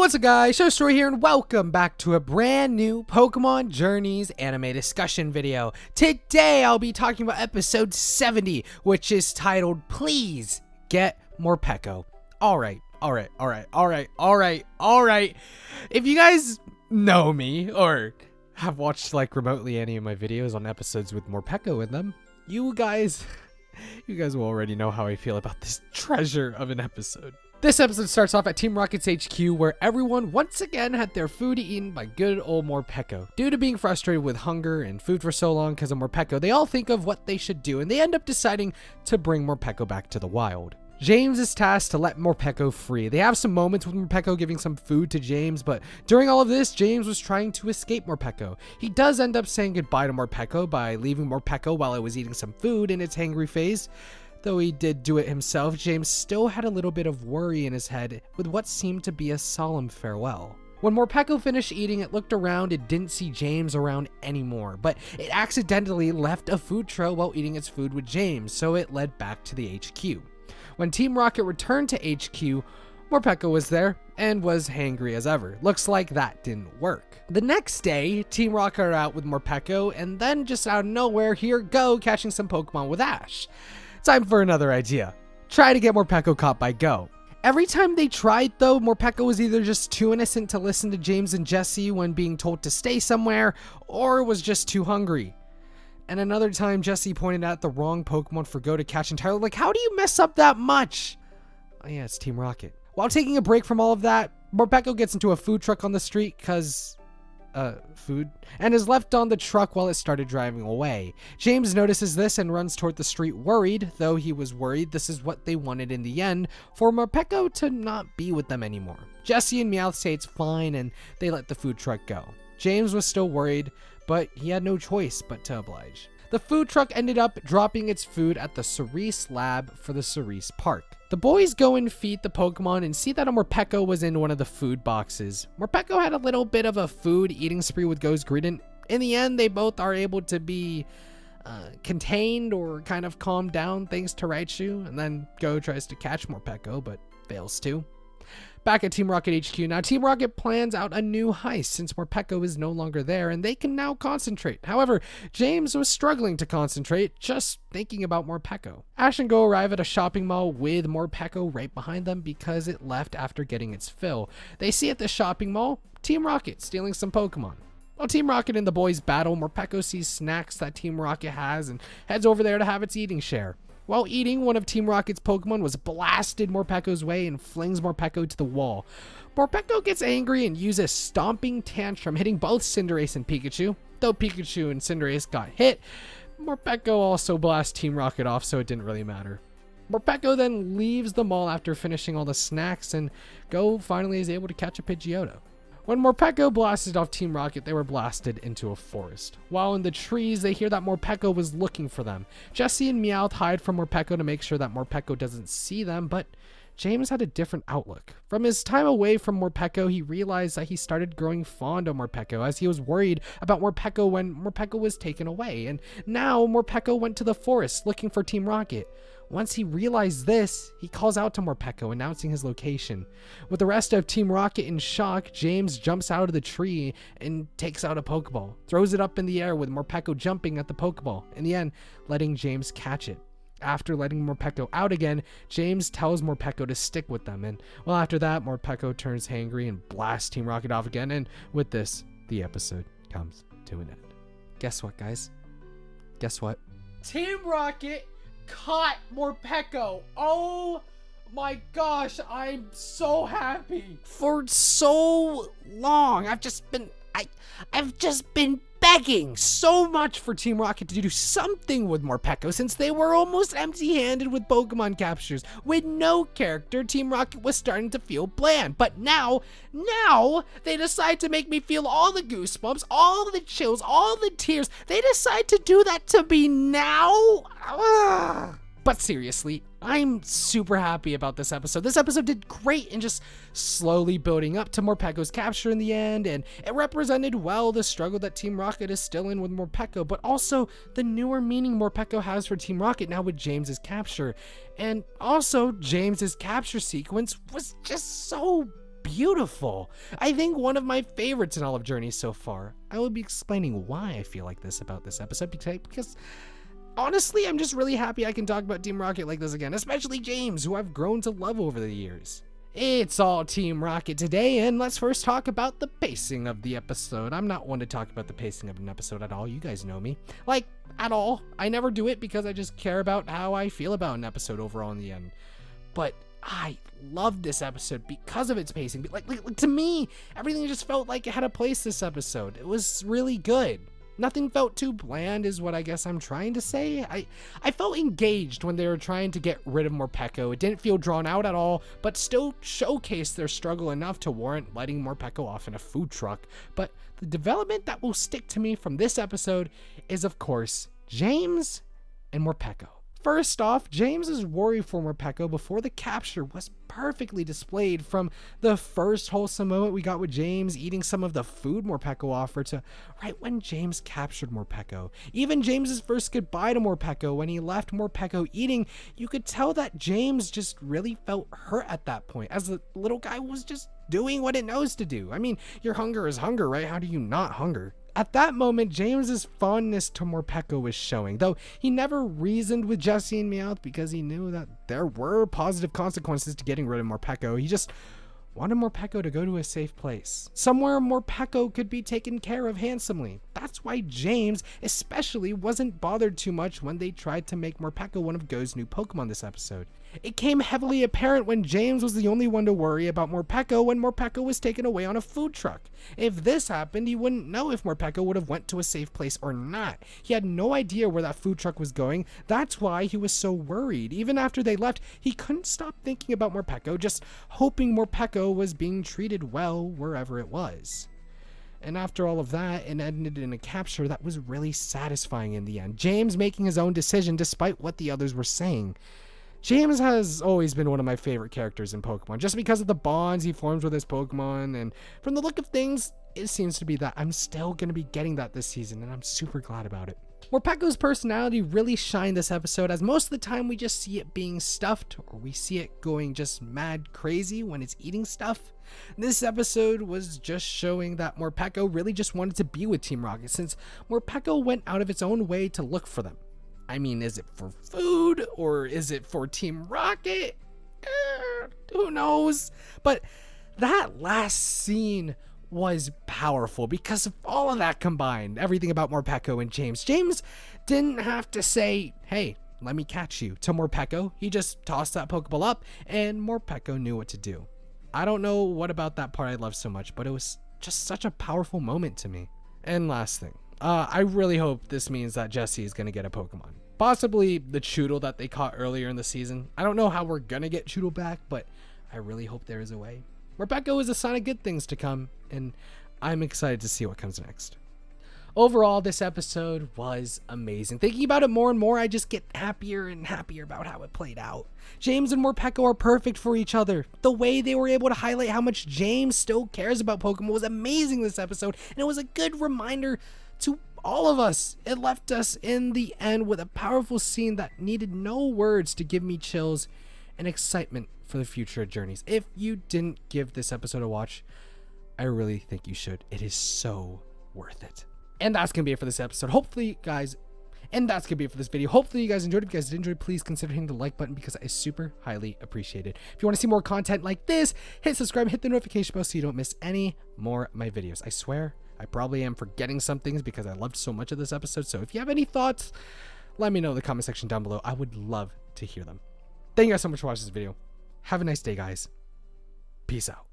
What's up guys, ShinyHunterDestroyer here and welcome back to a brand new Pokemon Journeys anime discussion video. Today I'll be talking about episode 70, which is titled, Please Get Morpeko. Alright. If you guys know me or have watched like remotely any of my videos on episodes with Morpeko in them, you guys will already know how I feel about this treasure of an episode. This episode starts off at Team Rocket's HQ, where everyone once again had their food eaten by good old Morpeko. Due to being frustrated with hunger and food for so long because of Morpeko, they all think of what they should do, and they end up deciding to bring Morpeko back to the wild. James is tasked to let Morpeko free. They have some moments with Morpeko giving some food to James, but during all of this, James was trying to escape Morpeko. He does end up saying goodbye to Morpeko by leaving Morpeko while it was eating some food in its hangry phase. Though he did do it himself, James still had a little bit of worry in his head with what seemed to be a solemn farewell. When Morpeko finished eating, it looked around and didn't see James around anymore, but it accidentally left a food trail while eating its food with James, so it led back to the HQ. When Team Rocket returned to HQ, Morpeko was there and was hangry as ever. Looks like that didn't work. The next day, Team Rocket are out with Morpeko, and then just out of nowhere, here Go catching some Pokemon with Ash. Time for another idea. Try to get Morpeko caught by Go. Every time they tried though, Morpeko was either just too innocent to listen to James and Jesse when being told to stay somewhere, or was just too hungry. And another time, Jesse pointed out the wrong Pokemon for Go to catch entirely. Like, how do you mess up that much? Oh yeah, it's Team Rocket. While taking a break from all of that, Morpeko gets into a food truck on the street because food, and is left on the truck while it started driving away. James notices this and runs toward the street worried, though he was worried this is what they wanted in the end, for Morpeko to not be with them anymore. Jesse and Meowth say it's fine and they let the food truck go. James was still worried, but he had no choice but to oblige. The food truck ended up dropping its food at the Cerise lab for the Cerise Park. The boys go and feed the Pokemon and see that a Morpeko was in one of the food boxes. Morpeko had a little bit of a food eating spree with Go's greed, and in the end they both are able to be contained or kind of calmed down thanks to Raichu, and then Go tries to catch Morpeko but fails to. Back at Team Rocket HQ, now Team Rocket plans out a new heist since Morpeko is no longer there and they can now concentrate. However, James was struggling to concentrate just thinking about Morpeko. Ash and Go arrive at a shopping mall with Morpeko right behind them because it left after getting its fill. They see at the shopping mall Team Rocket stealing some Pokemon. While Team Rocket and the boys battle, Morpeko sees snacks that Team Rocket has and heads over there to have its eating share. While eating, one of Team Rocket's Pokemon was blasted Morpeko's way and flings Morpeko to the wall. Morpeko gets angry and uses a stomping tantrum, hitting both Cinderace and Pikachu. Though Pikachu and Cinderace got hit, Morpeko also blasts Team Rocket off, so it didn't really matter. Morpeko then leaves the mall after finishing all the snacks, and Go finally is able to catch a Pidgeotto. When Morpeko blasted off Team Rocket, they were blasted into a forest. While in the trees, they hear that Morpeko was looking for them. Jesse and Meowth hide from Morpeko to make sure that Morpeko doesn't see them, but James had a different outlook. From his time away from Morpeko, he realized that he started growing fond of Morpeko as he was worried about Morpeko when Morpeko was taken away, and now Morpeko went to the forest looking for Team Rocket. Once he realized this, he calls out to Morpeko, announcing his location. With the rest of Team Rocket in shock, James jumps out of the tree and takes out a Pokeball, throws it up in the air with Morpeko jumping at the Pokeball, in the end, letting James catch it. After letting Morpeko out again, James tells Morpeko to stick with them, and well, after that, Morpeko turns hangry and blasts Team Rocket off again, and with this, the episode comes to an end. Guess what, guys? Guess what? Team Rocket caught Morpeko. Oh my gosh, I'm so happy. For so long, I've just been begging so much for Team Rocket to do something with Morpeko since they were almost empty-handed with Pokemon captures. With no character, Team Rocket was starting to feel bland. But now they decide to make me feel all the goosebumps, all the chills, all the tears. They decide to do that to me now? Ugh. But seriously, I'm super happy about this episode. This episode did great in just slowly building up to Morpeko's capture in the end, and it represented well the struggle that Team Rocket is still in with Morpeko, but also the newer meaning Morpeko has for Team Rocket now with James's capture. And also, James's capture sequence was just so beautiful. I think one of my favorites in all of Journey so far. I will be explaining why I feel like this about this episode because honestly, I'm just really happy I can talk about Team Rocket like this again, especially James, who I've grown to love over the years. It's all Team Rocket today, and let's first talk about the pacing of the episode. I'm not one to talk about the pacing of an episode at all. You guys know me. Like, at all. I never do it because I just care about how I feel about an episode overall in the end. But I loved this episode because of its pacing. Like to me, everything just felt like it had a place this episode. It was really good. Nothing felt too bland is what I guess I'm trying to say. I felt engaged when they were trying to get rid of Morpeko. It didn't feel drawn out at all, but still showcased their struggle enough to warrant letting Morpeko off in a food truck. But the development that will stick to me from this episode is, of course, James and Morpeko. First off, James's worry for Morpeko before the capture was perfectly displayed, from the first wholesome moment we got with James eating some of the food Morpeko offered to right when James captured Morpeko. Even James's first goodbye to Morpeko when he left Morpeko eating, you could tell that James just really felt hurt at that point, as the little guy was just doing what it knows to do. I mean, your hunger is hunger, right? How do you not hunger? At that moment, James's fondness to Morpeko was showing, though he never reasoned with Jesse and Meowth because he knew that there were positive consequences to getting rid of Morpeko. He just wanted Morpeko to go to a safe place, somewhere Morpeko could be taken care of handsomely. That's why James especially wasn't bothered too much when they tried to make Morpeko one of Go's new Pokemon this episode. It came heavily apparent when James was the only one to worry about Morpeko when Morpeko was taken away on a food truck. If this happened, he wouldn't know if Morpeko would have went to a safe place or not. He had no idea where that food truck was going. That's why he was so worried. Even after they left, he couldn't stop thinking about Morpeko, just hoping Morpeko was being treated well wherever it was. And after all of that, it ended in a capture that was really satisfying in the end. James making his own decision despite what the others were saying. James has always been one of my favorite characters in Pokemon, just because of the bonds he forms with his Pokemon, and from the look of things, it seems to be that I'm still going to be getting that this season, and I'm super glad about it. Morpeko's personality really shined this episode, as most of the time we just see it being stuffed, or we see it going just mad crazy when it's eating stuff. This episode was just showing that Morpeko really just wanted to be with Team Rocket, since Morpeko went out of its own way to look for them. I mean, is it for food, or is it for Team Rocket? Who knows? But that last scene was powerful because of all of that combined. Everything about Morpeko and James. James didn't have to say, hey, let me catch you, to Morpeko. He just tossed that Pokeball up, and Morpeko knew what to do. I don't know what about that part I love so much, but it was just such a powerful moment to me. And last thing. I really hope this means that Jesse is going to get a Pokemon. Possibly the Choodle that they caught earlier in the season. I don't know how we're going to get Choodle back, but I really hope there is a way. Morpeko is a sign of good things to come, and I'm excited to see what comes next. Overall, this episode was amazing. Thinking about it more and more, I just get happier and happier about how it played out. James and Morpeko are perfect for each other. The way they were able to highlight how much James still cares about Pokemon was amazing this episode, and it was a good reminder to all of us. It left us in the end with a powerful scene that needed no words to give me chills and excitement for the future of Journeys. If you didn't give this episode a watch, I really think you should. It is so worth it. And that's going to be it for this episode. Hopefully, guys, and that's going to be it for this video. Hopefully you guys enjoyed it. If you guys did enjoy, please consider hitting the like button because I super highly appreciate it. If you want to see more content like this, hit subscribe, hit the notification bell so you don't miss any more of my videos. I swear, I probably am forgetting some things because I loved so much of this episode. So if you have any thoughts, let me know in the comment section down below. I would love to hear them. Thank you guys so much for watching this video. Have a nice day, guys. Peace out.